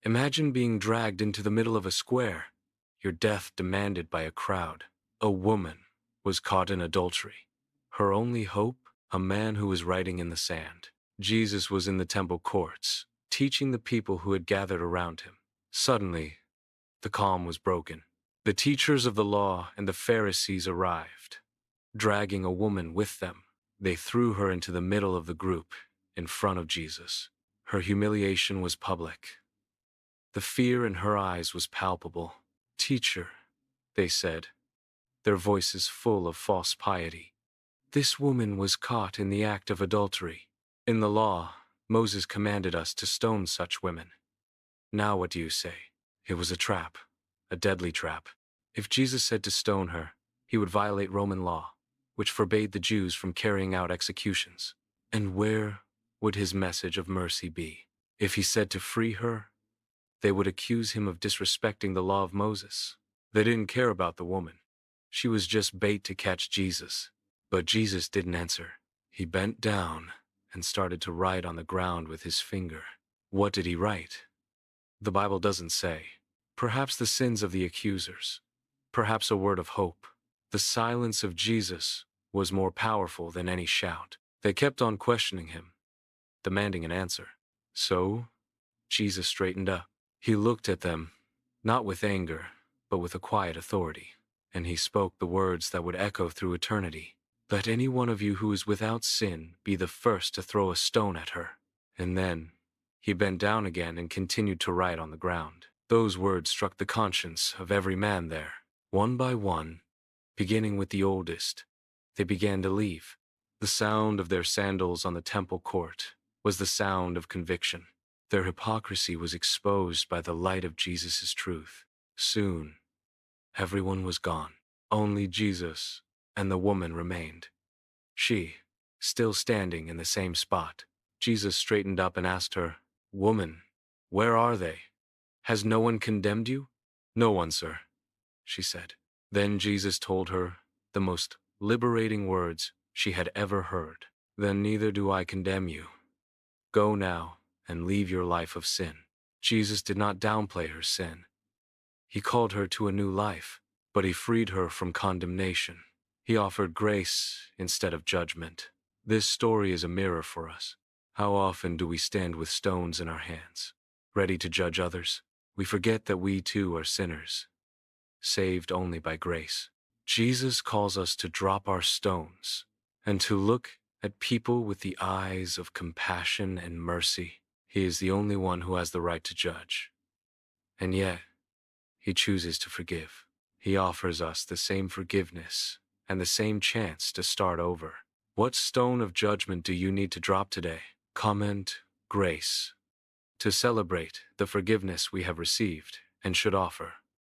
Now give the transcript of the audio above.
Imagine being dragged into the middle of a square, your death demanded by a crowd. A woman was caught in adultery. Her only hope, a man who was writing in the sand. Jesus was in the temple courts, teaching the people who had gathered around him. Suddenly, the calm was broken. The teachers of the law and the Pharisees arrived. Dragging a woman with them, they threw her into the middle of the group, in front of Jesus. Her humiliation was public. The fear in her eyes was palpable. "Teacher," they said, their voices full of false piety, "this woman was caught in the act of adultery. In the law, Moses commanded us to stone such women. Now what do you say?" It was a trap, a deadly trap. If Jesus said to stone her, he would violate Roman law, which forbade the Jews from carrying out executions. And where would his message of mercy be? If he said to free her, they would accuse him of disrespecting the law of Moses. They didn't care about the woman. She was just bait to catch Jesus. But Jesus didn't answer. He bent down and started to write on the ground with his finger. What did he write? The Bible doesn't say. Perhaps the sins of the accusers. Perhaps a word of hope. The silence of Jesus was more powerful than any shout. They kept on questioning him, demanding an answer. So, Jesus straightened up. He looked at them, not with anger, but with a quiet authority. And he spoke the words that would echo through eternity. "Let any one of you who is without sin be the first to throw a stone at her." And then, he bent down again and continued to write on the ground. Those words struck the conscience of every man there. One by one, beginning with the oldest, they began to leave. The sound of their sandals on the temple court was the sound of conviction. Their hypocrisy was exposed by the light of Jesus' truth. Soon, everyone was gone. Only Jesus and the woman remained. She, still standing in the same spot. Jesus straightened up and asked her, "Woman, where are they? Has no one condemned you?" "No one, sir," she said. Then Jesus told her the most liberating words she had ever heard. "Then neither do I condemn you. Go now and leave your life of sin." Jesus did not downplay her sin. He called her to a new life, but he freed her from condemnation. He offered grace instead of judgment. This story is a mirror for us. How often do we stand with stones in our hands, ready to judge others? We forget that we too are sinners, saved only by grace. Jesus calls us to drop our stones and to look at people with the eyes of compassion and mercy. He is the only one who has the right to judge. And yet, he chooses to forgive. He offers us the same forgiveness and the same chance to start over. What stone of judgment do you need to drop today? Comment grace to celebrate the forgiveness we have received and should offer.